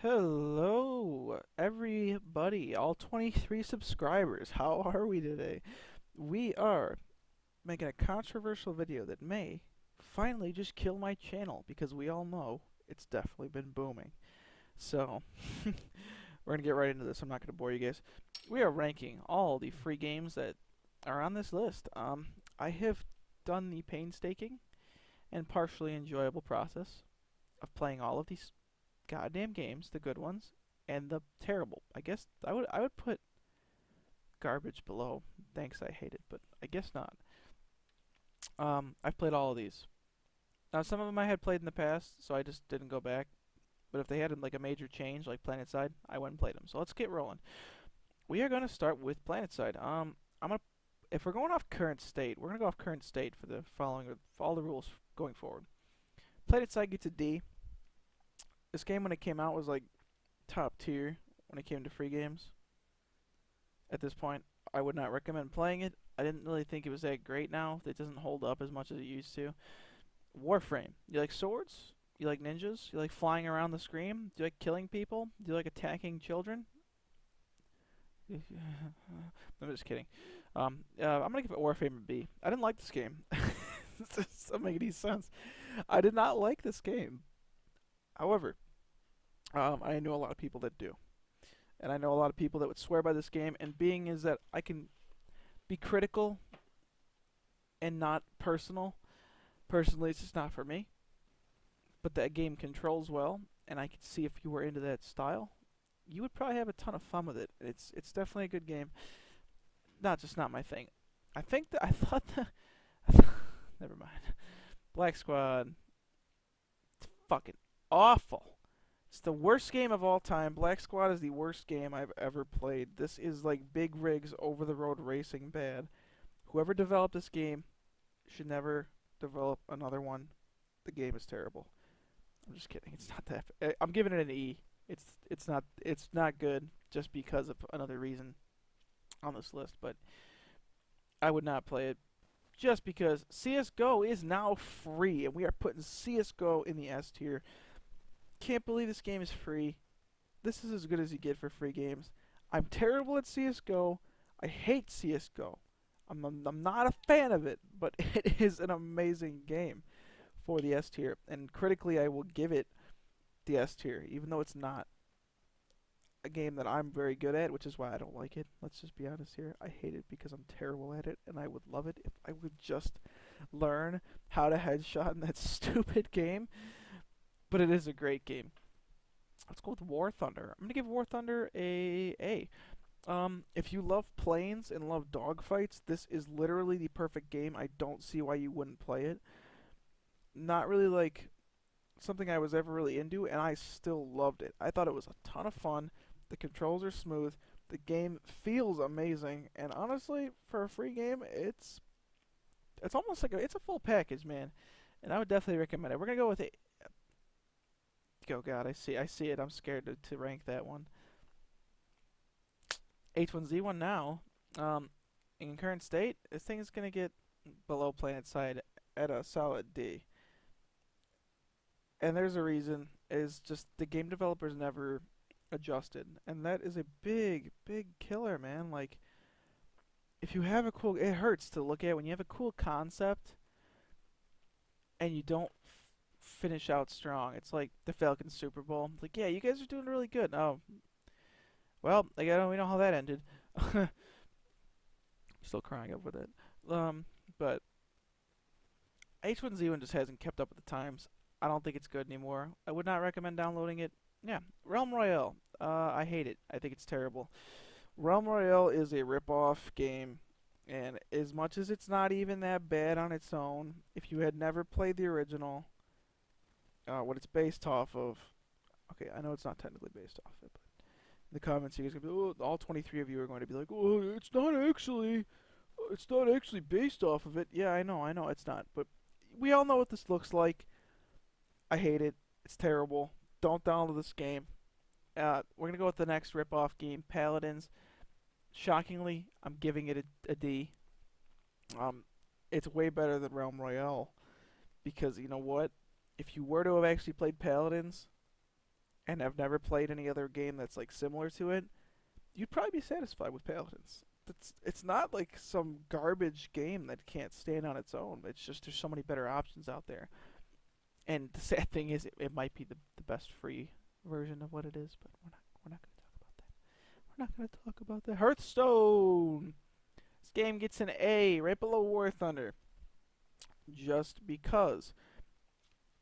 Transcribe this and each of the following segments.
Hello, everybody, all 23 subscribers. How are we today? We are making a controversial video that may finally just kill my channel because we all know it's definitely been booming. So, we're going to get right into this. I'm not going to bore you guys. We are ranking all the free games that are on this list. I have done the painstaking and partially enjoyable process of playing all of these goddamn games, the good ones, and the terrible. I guess I would put garbage below. Thanks, I hate it, but I guess not. I've played all of these. Now some of them I had played in the past, so I just didn't go back. But if they had like a major change, like Planetside, I went and played them. So let's get rolling. We are gonna start with Planetside. I'm gonna if we're going off current state, we're gonna go off current state for the following for all the rules going forward. Planetside gets a D. This game when it came out was like top tier when it came to free games. At this point, I would not recommend playing it. I didn't really think it was that great now. It doesn't hold up as much as it used to. Warframe. You like swords? You like ninjas? You like flying around the screen? Do you like killing people? Do you like attacking children? I'm just kidding. I'm gonna give it Warframe a B. I didn't like this game. This doesn't make any sense. I did not like this game. However, I know a lot of people that do. And I know a lot of people that would swear by this game, and being is that I can be critical and not personal. Personally, it's just not for me. But that game controls well, and I can see if you were into that style, you would probably have a ton of fun with it. It's definitely a good game. Not my thing. I think that I thought the never mind. Black Squad, it's fucking awful. It's the worst game of all time. Black Squad is the worst game I've ever played. This is like big rigs over the road racing bad. Whoever developed this game should never develop another one. The game is terrible. I'm just kidding. It's not that. I'm giving it an E. It's not good just because of another reason on this list, but I would not play it just because CS:GO is now free and we are putting CS:GO in the S tier. Can't believe this game is free. This is as good as you get for free games. I'm terrible at CS:GO. I hate CS:GO. I'm not a fan of it, but it is an amazing game for the S tier. And critically, I will give it the S tier, even though it's not a game that I'm very good at, which is why I don't like it. Let's just be honest here. I hate it because I'm terrible at it, and I would love it if I would just learn how to headshot in that stupid game. But it is a great game. Let's go with War Thunder. I'm gonna give War Thunder a A. If you love planes and love dogfights, this is literally the perfect game. I don't see why you wouldn't play it. Not really like something I was ever really into, and I still loved it. I thought it was a ton of fun. The controls are smooth. The game feels amazing, and honestly, for a free game, it's almost like it's a full package, man. And I would definitely recommend it. We're gonna go with a. Oh God, I see it. I'm scared to rank that one. H1Z1 now. In current state, this thing is gonna get below Planetside at a solid D. And there's a reason. Is just the game developers never adjusted, and that is a big killer, man. Like, if you have a cool, it hurts to look at when you have a cool concept and you don't finish out strong. It's like the Falcons Super Bowl. It's like, yeah, you guys are doing really good. Oh, well, like we know how that ended. Still crying over that. But H1Z1 just hasn't kept up with the times. I don't think it's good anymore. I would not recommend downloading it. Yeah, Realm Royale. I hate it. I think it's terrible. Realm Royale is a rip-off game, and as much as it's not even that bad on its own, if you had never played the original, what it's based off of, okay, I know it's not technically based off it, but in the comments you guys are gonna be, oh, all 23 of you are going to be like, oh, it's not actually based off of it. Yeah, I know, it's not, but we all know what this looks like. I hate it. It's terrible. Don't download this game. We're gonna go with the next rip-off game, Paladins. Shockingly, I'm giving it a D. It's way better than Realm Royale because you know what? If you were to have actually played Paladins, and have never played any other game that's like similar to it, you'd probably be satisfied with Paladins. It's not like some garbage game that can't stand on its own. It's just there's so many better options out there. And the sad thing is, it might be the best free version of what it is, but we're not going to talk about that. We're not going to talk about that. Hearthstone. This game gets an A right below War Thunder, just because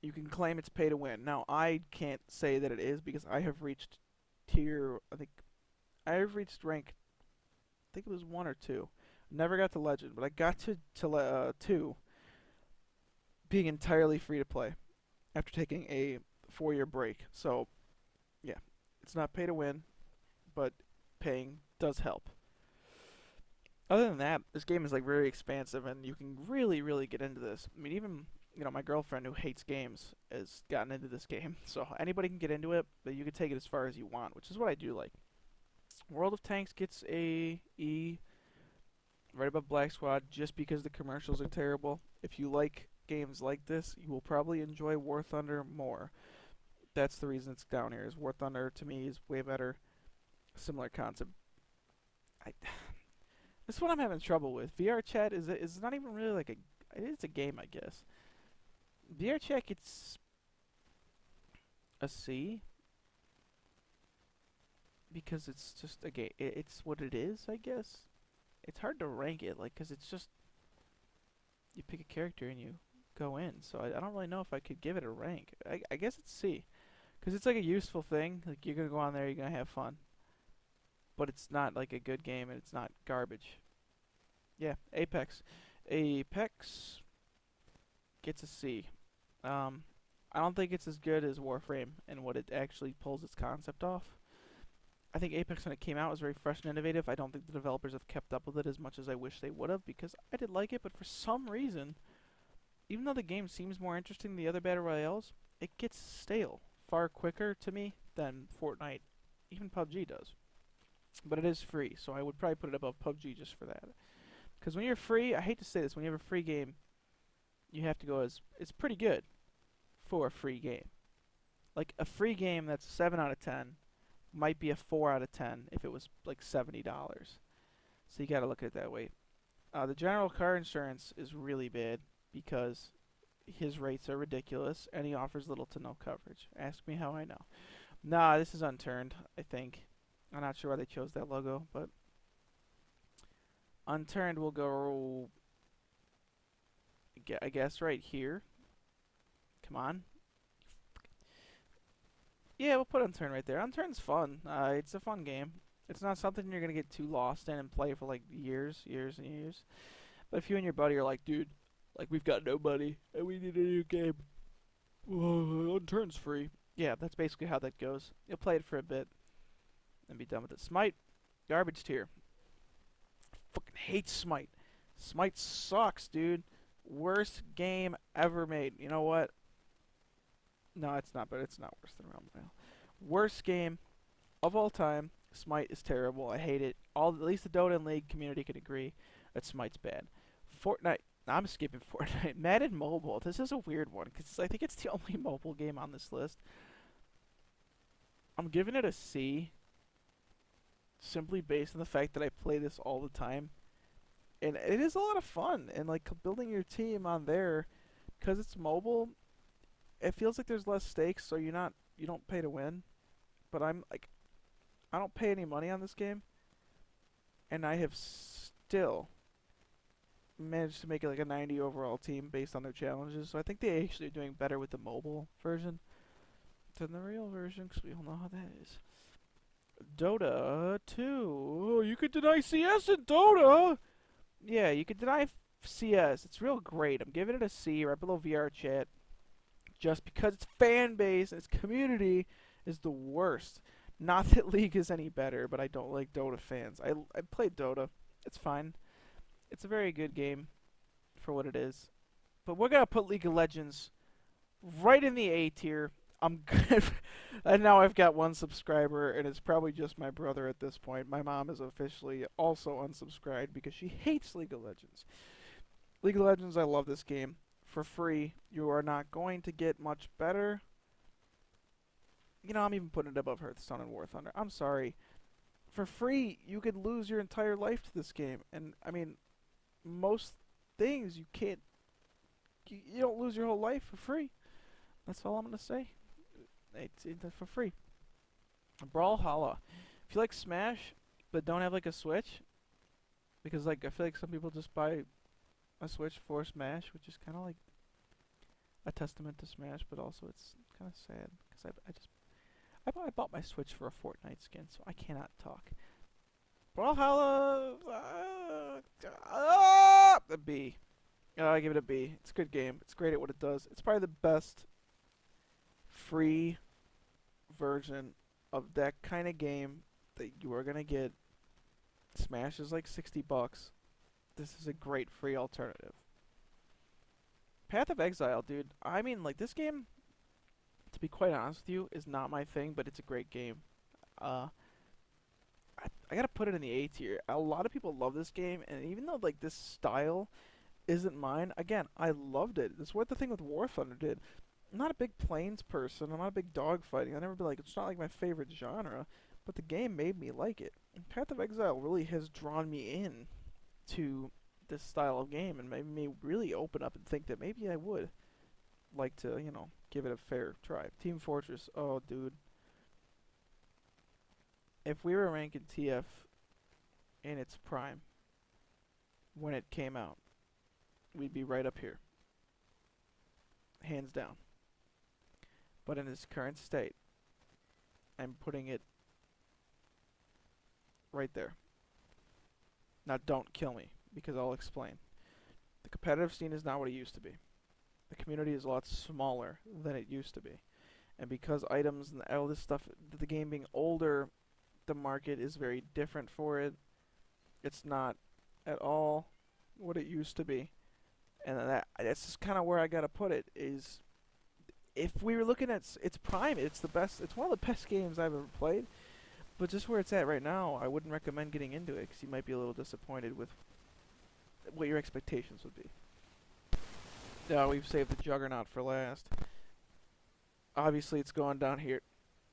you can claim it's pay to win. Now I can't say that it is because I have reached tier. I think I have reached rank. I think it was 1 or 2. Never got to legend, but I got to 2, being entirely free to play after taking a 4-year break. So yeah, it's not pay to win, but paying does help. Other than that, this game is like very expansive, and you can really, really get into this. I mean, even my girlfriend who hates games has gotten into this game, so anybody can get into it, but you can take it as far as you want, which is what I do like. World of Tanks gets a E, right above Black Squad, just because the commercials are terrible. If you like games like this, you will probably enjoy War Thunder more. That's the reason it's down here. Is War Thunder to me is way better. Similar concept. I This one I'm having trouble with. VR chat is not even really like a. It is a game, I guess. VR chat gets a C because it's just a game. It's what it is, I guess. It's hard to rank it, like, cause it's just you pick a character and you go in. So I don't really know if I could give it a rank. I guess it's C, cause it's like a useful thing. Like you're gonna go on there, you're gonna have fun. But it's not like a good game, and it's not garbage. Yeah, Apex. Apex gets a C. I don't think it's as good as Warframe and what it actually pulls its concept off. I think Apex when it came out was very fresh and innovative. I don't think the developers have kept up with it as much as I wish they would have, because I did like it, but for some reason, even though the game seems more interesting than the other battle royales, it gets stale far quicker to me than Fortnite, even PUBG does. But it is free, so I would probably put it above PUBG just for that. Because when you're free, I hate to say this, when you have a free game, you have to go as it's pretty good for a free game. Like a free game that's 7 out of 10 might be a 4 out of 10 if it was like $70. So you got to look at it that way. The general car insurance is really bad because his rates are ridiculous and he offers little to no coverage. Ask me how I know. Nah, this is Unturned, I think. I'm not sure why they chose that logo, but Unturned will go, I guess, right here. Come on. Yeah, we'll put Unturned right there. Unturned's fun. It's a fun game. It's not something you're going to get too lost in and play for like years and years. But if you and your buddy are like, dude, like we've got nobody and we need a new game. Whoa, Unturned's free. Yeah, that's basically how that goes. You'll play it for a bit and be done with it. Smite, garbage tier. Fucking hate Smite. Smite sucks, dude. Worst game ever made. You know what? No, it's not, but it's not worse than Royale. Worst game of all time. Smite is terrible. I hate it. At least the Dota and League community can agree that Smite's bad. Fortnite. I'm skipping Fortnite. Madden Mobile. This is a weird one because I think it's the only mobile game on this list. I'm giving it a C, simply based on the fact that I play this all the time, and it is a lot of fun. And like building your team on there, because it's mobile, it feels like there's less stakes. So you don't pay to win, but I don't pay any money on this game, and I have still managed to make it like a 90 overall team based on their challenges. So I think they actually are doing better with the mobile version than the real version, because we all know how that is. Dota 2. Oh, you could deny CS in Dota! Yeah, you could deny CS. It's real great. I'm giving it a C right below VR chat, just because its fan base and its community is the worst. Not that League is any better, but I don't like Dota fans. I played Dota. It's fine. It's a very good game for what it is. But we're going to put League of Legends right in the A tier. I'm good. And now I've got 1 subscriber, and it's probably just my brother at this point. My mom is officially also unsubscribed because she hates League of Legends. League of Legends, I love this game. For free, you are not going to get much better. I'm even putting it above Hearthstone and War Thunder. I'm sorry. For free, you could lose your entire life to this game, and I mean, most things you can't. You don't lose your whole life for free. That's all I'm gonna say. It's for free. Brawlhalla. If you like Smash, but don't have like a Switch, because like I feel like some people just buy a Switch for Smash, which is kind of like a testament to Smash, but also it's kind of sad because I bought my Switch for a Fortnite skin, so I cannot talk. Brawlhalla, a B. I give it a B. It's a good game. It's great at what it does. It's probably the best free version of that kind of game that you are gonna get. Smash is like $60. This is a great free alternative. Path of Exile, dude. I mean, like, this game, to be quite honest with you, is not my thing, but it's a great game. I gotta put it in the A tier. A lot of people love this game, and even though, like, this style isn't mine, again, I loved it. That's what the thing with War Thunder did. I'm not a big planes person. I'm not a big dogfighting. I never be like, it's not like my favorite genre, but the game made me like it. And Path of Exile really has drawn me in to this style of game and made me really open up and think that maybe I would like to, give it a fair try. Team Fortress, oh dude. If we were ranking TF in its prime when it came out, we'd be right up here. Hands down. But in its current state, I'm putting it right there. Now don't kill me, because I'll explain. The competitive scene is not what it used to be. The community is a lot smaller than it used to be. And because items and all this stuff, the game being older, the market is very different for it. It's not at all what it used to be. And that's just kind of where I gotta put it, is if we were looking at its prime, it's the best. It's one of the best games I've ever played. But just where it's at right now, I wouldn't recommend getting into it because you might be a little disappointed with what your expectations would be. We've saved the Juggernaut for last. Obviously, it's going down here.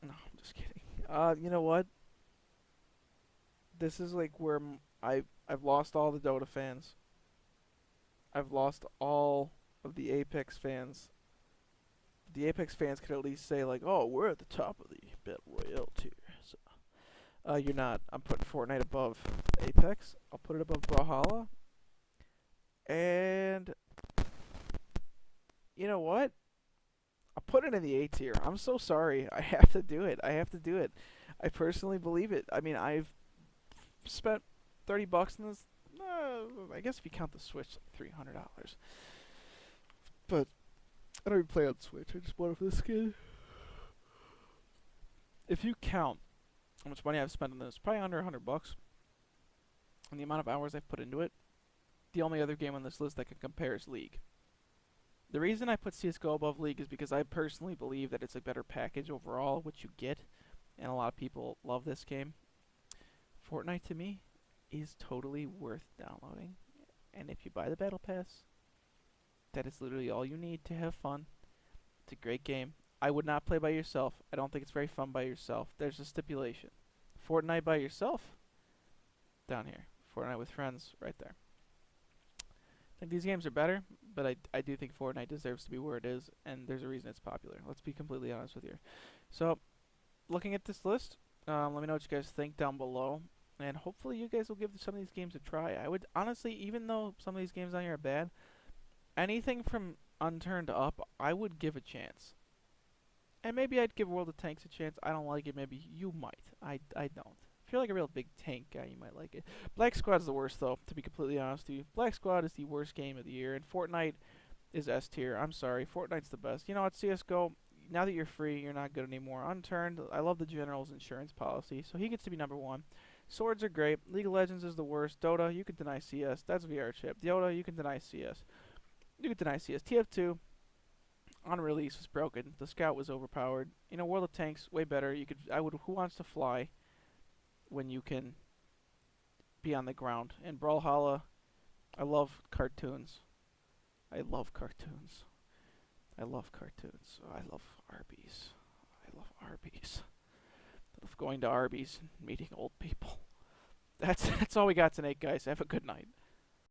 No, I'm just kidding. You know what? This is like where I've lost all the Dota fans. I've lost all of the Apex fans. The Apex fans could at least say like, "Oh, we're at the top of the Battle Royale tier." So, you're not. I'm putting Fortnite above Apex. I'll put it above Brawlhalla. And you know what? I'll put it in the A tier. I'm so sorry. I have to do it. I personally believe it. I mean, I've spent $30 on this. I guess if you count the Switch, like $300. But I don't even play on Switch. I just bought it for the skin. If you count how much money I've spent on this, probably under $100. And the amount of hours I've put into it, the only other game on this list that can compare is League. The reason I put CSGO above League is because I personally believe that it's a better package overall, which you get, and a lot of people love this game. Fortnite, to me, is totally worth downloading. And if you buy the Battle Pass, that is literally all you need to have fun. It's a great game. I would not play by yourself. I don't think it's very fun by yourself. There's a stipulation. Fortnite by yourself, down here. Fortnite with friends, right there. I think these games are better, but I do think Fortnite deserves to be where it is, and there's a reason it's popular. Let's be completely honest with you. So, looking at this list, let me know what you guys think down below, and hopefully you guys will give some of these games a try. I would, honestly, even though some of these games on here are bad, anything from Unturned up, I would give a chance. And maybe I'd give World of Tanks a chance. I don't like it. Maybe you might. I don't. If you're like a real big tank guy, you might like it. Black Squad's the worst, though, to be completely honest with you. Black Squad is the worst game of the year, and Fortnite is S tier. I'm sorry. Fortnite's the best. You know what, CSGO, now that you're free, you're not good anymore. Unturned, I love the General's insurance policy, so he gets to be number one. Swords are great. League of Legends is the worst. Dota, you can deny CS. That's VR chip. Dota, you can deny CS. You can deny CS. TF2, on release, was broken. The Scout was overpowered. You know, World of Tanks, way better. Who wants to fly when you can be on the ground? And Brawlhalla, I love cartoons. I love cartoons. I love cartoons. I love Arby's. I love Arby's. Of going to Arby's and meeting old people. That's all we got tonight, guys. Have a good night.